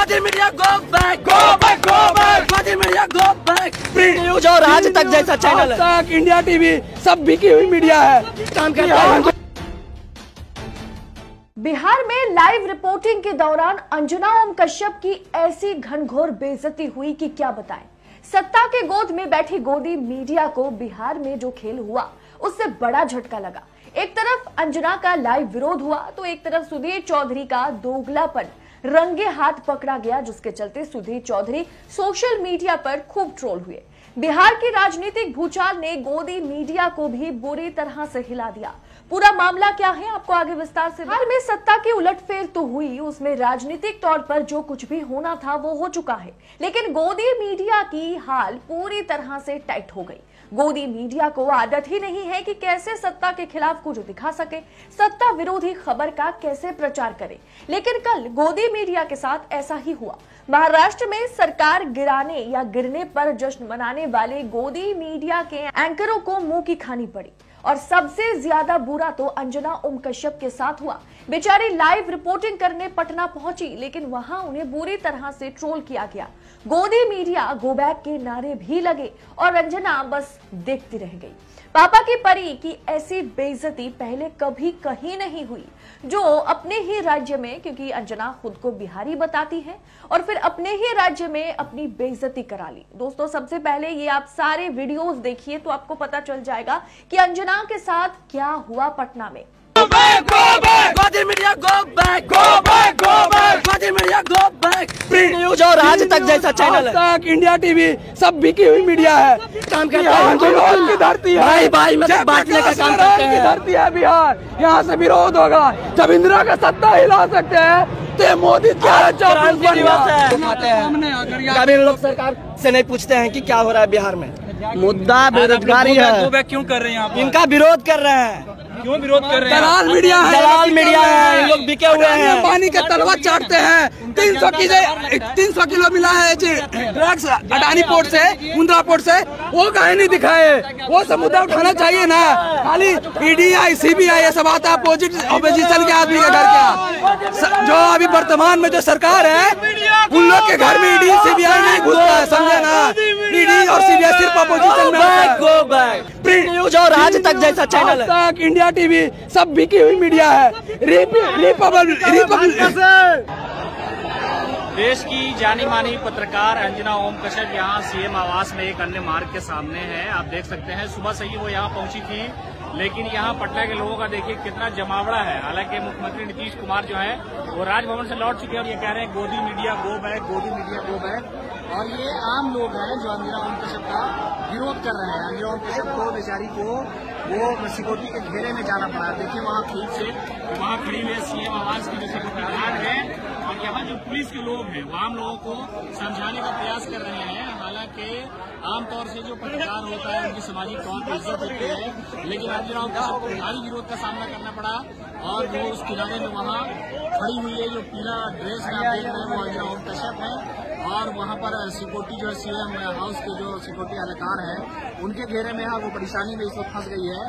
Modi media go back, go back, go back. Modi media go back. Print news और आज तक जैसा चैनल है, इंडिया टीवी सब बिकी हुई मीडिया है, काम करता है। बिहार में लाइव रिपोर्टिंग के दौरान अंजना ओम कश्यप की ऐसी घनघोर बेइज्जती हुई कि क्या बताएं। सत्ता के गोद में बैठी गोदी मीडिया को बिहार में जो खेल हुआ उससे बड़ा झटका लगा। एक तरफ अंजना का लाइव विरोध हुआ तो एक तरफ सुधीर चौधरी का दोगलापन रंगे हाथ पकड़ा गया, जिसके चलते सुधीर चौधरी सोशल मीडिया पर खूब ट्रोल हुए। बिहार की राजनीतिक भूचाल ने गोदी मीडिया को भी बुरी तरह से हिला दिया। पूरा मामला क्या है आपको आगे विस्तार से। बिहार में सत्ता की उलटफेर तो हुई, उसमें राजनीतिक तौर पर जो कुछ भी होना था वो हो चुका है, लेकिन गोदी मीडिया की हाल पूरी तरह से टाइट हो गई। गोदी मीडिया को आदत ही नहीं है कि कैसे सत्ता के खिलाफ कुछ दिखा सके, सत्ता विरोधी खबर का कैसे प्रचार करे, लेकिन कल गोदी मीडिया के साथ ऐसा ही हुआ। महाराष्ट्र में सरकार गिराने या गिरने पर जश्न मनाने वाले गोदी मीडिया के एंकरों को मुंह की खानी पड़ी और सबसे ज्यादा बुरा तो अंजना ओम कश्यप के साथ हुआ। बेचारी लाइव रिपोर्टिंग करने पटना पहुंची, लेकिन वहां उन्हें बुरी तरह से ट्रोल किया गया। गोदी मीडिया गो बैक के नारे भी लगे और अंजना बस देखती रह गई। पापा की परी की ऐसी बेइज्जती पहले कभी कहीं नहीं हुई, जो अपने ही राज्य में, क्योंकि अंजना खुद को बिहारी बताती है, और फिर अपने ही राज्य में अपनी बेइज्जती करा ली। दोस्तों, सबसे पहले ये आप सारे वीडियोस देखिए तो आपको पता चल जाएगा कि अंजना के साथ क्या हुआ पटना में। Go back, go back. Modi media go back, go back, go back. Modi media go back. Print news और आज तक जैसा चैनल है, इंडिया टीवी सब बिकी हुई मीडिया है, काम करता है। विरोध की धरती है भाई, मतलब बांटने का काम करते हैं। धरती है बिहार, यहाँ से विरोध होगा। जब इंदिरा का सत्ता हिला सकते हैं तो मोदी क्या कभी लोग सरकार से नहीं पूछते हैं कि क्या हो रहा है बिहार में। मुद्दा बेरोजगारी है। गो बैक क्यों कर रहे हैं आप? इनका विरोध कर रहे हैं। क्यों विरोध कर रहे हैं? दलाल मीडिया है, दलाल मीडिया है, इन लोग बिके हुए हैं। पानी का तलवा चाटते हैं। 300 किलो मिला है ड्रग्स अडानी पोर्ट से, मुंद्रा पोर्ट से, वो कहीं नहीं दिखाए। वो सब मुद्दा उठाना चाहिए ना। खाली ईडी आई, सीबीआई ये सब आता है अपोजिशन के आदमी के घर का। जो अभी वर्तमान में जो सरकार है, उन लोग के घर में ईडी सीबीआई नहीं घुसता है, समझे ना। ईडी और सीबीआई सिर्फ अपोजिशन में। Go back. प्रिंट न्यूज और आज तक जैसा चैनल है, इंडिया टीवी सब बिकी हुई मीडिया है। देश की जानी मानी पत्रकार अंजना ओम कश्यप यहाँ सीएम आवास में एक अन्य मार्ग के सामने है। आप देख सकते हैं सुबह से ही वो यहाँ पहुंची थी, लेकिन यहाँ पटना के लोगों का देखिए कितना जमावड़ा है। हालांकि मुख्यमंत्री नीतीश कुमार जो है वो राजभवन से लौट चुके हैं और ये कह रहे हैं गोदी मीडिया गो बैक, गोदी मीडिया गो बैक। और ये आम लोग हैं जो अंजना ओम कश्यप का विरोध कर रहे हैं। अंजना ओम कश्यप को बेचारी को वो सिक्योरिटी के घेरे में जाना पड़ा। देखिए वहाँ फील्ड से वहाँ खड़ी हुई सीएम आवास की जो सिक्योरिटी गार्ड है, और यहाँ जो पुलिस के लोग हैं वो आम लोगों को समझाने का प्रयास कर रहे हैं। हालांकि आमतौर से जो पत्रकार होता है उनकी सामाजिक तौर पर इज्जत होती है, लेकिन अंजना ओम कश्यप को भारी विरोध का सामना करना पड़ा और वो उस किनारे में वहाँ खड़ी हुई है। जो पीला ड्रेस में आप देख रहे हैं वो अंजना ओम कश्यप है, और वहाँ पर सिक्योरिटी जो है सीएम हाउस के जो सिक्योरिटी एहलकार है उनके घेरे में है। वो परेशानी में इस वक्त फंस गई है,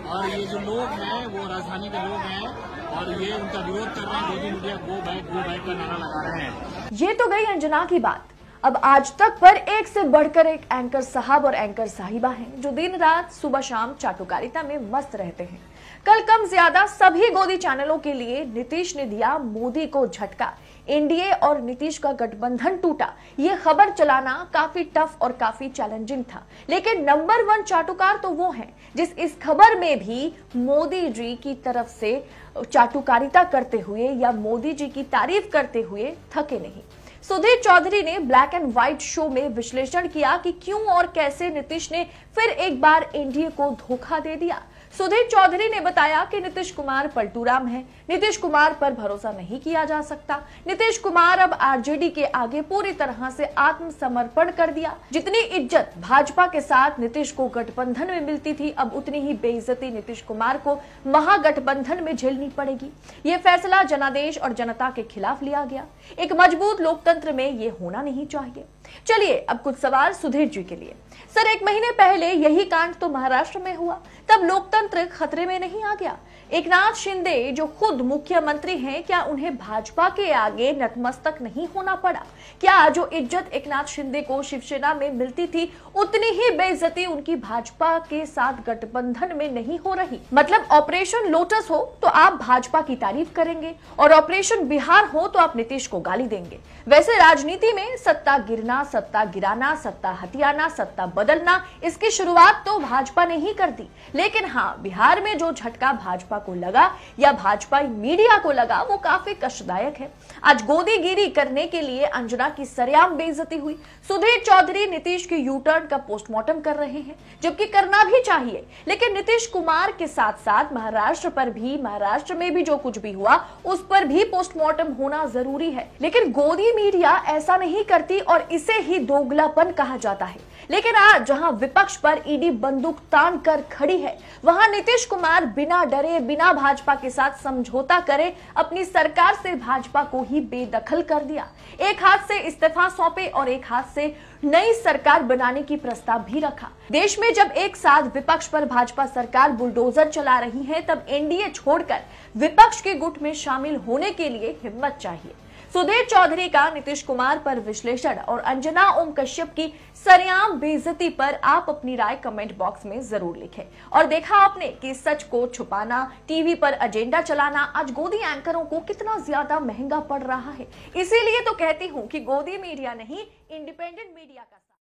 और ये जो लोग हैं वो राजधानी के लोग हैं और ये उनका विरोध कर रहे हैं। गोदी मीडिया गो बैक का नारा लगा रहे हैं। ये तो गई अंजना की बात। अब आज तक पर एक से बढ़कर एक एंकर साहब और एंकर साहिबा हैं जो दिन रात सुबह शाम चाटुकारिता में मस्त रहते हैं। कल कम ज्यादा सभी गोदी चैनलों के लिए नीतीश ने दिया मोदी को झटका। एनडीए और नीतीश का गठबंधन टूटा, ये खबर चलाना काफी टफ और काफी चैलेंजिंग था, लेकिन नंबर 1 चाटुकार तो वो हैं जिस इस खबर में भी मोदी जी की तरफ से चाटुकारिता करते हुए या मोदी जी की तारीफ करते हुए थके नहीं। सुधीर चौधरी ने ब्लैक एंड व्हाइट शो में विश्लेषण किया कि क्यों और कैसे नीतीश ने फिर एक बार एनडीए को धोखा दे दिया। सुधीर चौधरी ने बताया कि नीतीश कुमार पलटूराम है, नीतीश कुमार पर भरोसा नहीं किया जा सकता। नीतीश कुमार अब आरजेडी के आगे पूरी तरह से आत्मसमर्पण कर दिया। जितनी इज्जत भाजपा के साथ नीतीश को गठबंधन में मिलती थी, अब उतनी ही बेइज्जती नीतीश कुमार को महागठबंधन में झेलनी पड़ेगी। ये फैसला जनादेश और जनता के खिलाफ लिया गया। एक मजबूत लोकतंत्र में ये होना नहीं चाहिए। चलिए अब कुछ सवाल सुधीर जी के लिए। सर, 1 महीने पहले यही कांड तो महाराष्ट्र में हुआ, तब लोकतंत्र खतरे में नहीं आ गया? एकनाथ शिंदे जो खुद खुद मुख्यमंत्री हैं, क्या उन्हें भाजपा के आगे नतमस्तक नहीं होना पड़ा? क्या जो इज्जत एकनाथ शिंदे को शिवसेना में मिलती थी, उतनी ही बेइज्जती उनकी भाजपा के साथ गठबंधन में नहीं हो रही? मतलब ऑपरेशन लोटस हो तो आप भाजपा की तारीफ करेंगे और ऑपरेशन बिहार हो तो आप नीतीश को गाली देंगे। वैसे राजनीति में सत्ता गिरना, सत्ता गिराना, सत्ता हथियाना, सत्ता बदलना, इसकी शुरुआत तो भाजपा ने ही कर दी। लेकिन हाँ, बिहार में जो झटका भाजपा को लगा या भाजपा मीडिया को लगा, वो काफी कष्टदायक है। आज गोदीगिरी करने के लिए अंजना की सरेआम बेइज्जती हुई। सुधीर चौधरी नीतीश के यू टर्न का पोस्टमार्टम कर रहे हैं, जबकि करना भी चाहिए, लेकिन नीतीश कुमार के साथ साथ महाराष्ट्र में भी जो कुछ भी हुआ उस पर भी पोस्टमार्टम होना जरूरी है। लेकिन गोदी मीडिया ऐसा नहीं करती और इसे ही दोगलापन कहा जाता है। लेकिन आज जहां विपक्ष पर ईडी बंदूक तान कर खड़ी है, वहां नीतीश कुमार बिना डरे, बिना भाजपा के साथ समझौता करे अपनी सरकार से भाजपा को ही बेदखल कर दिया। एक हाथ से इस्तीफा सौंपे और एक हाथ से नई सरकार बनाने की प्रस्ताव भी रखा। देश में जब एक साथ विपक्ष पर भाजपा सरकार बुलडोजर चला रही है, तब एनडीए छोड़कर विपक्ष के गुट में शामिल होने के लिए हिम्मत चाहिए। सुधीर चौधरी का नीतीश कुमार पर विश्लेषण और अंजना ओम कश्यप की सरेआम बेइज्जती पर आप अपनी राय कमेंट बॉक्स में जरूर लिखें। और देखा आपने कि सच को छुपाना, टीवी पर एजेंडा चलाना आज गोदी एंकरों को कितना ज्यादा महंगा पड़ रहा है। इसीलिए तो कहती हूं कि गोदी मीडिया नहीं, इंडिपेंडेंट मीडिया का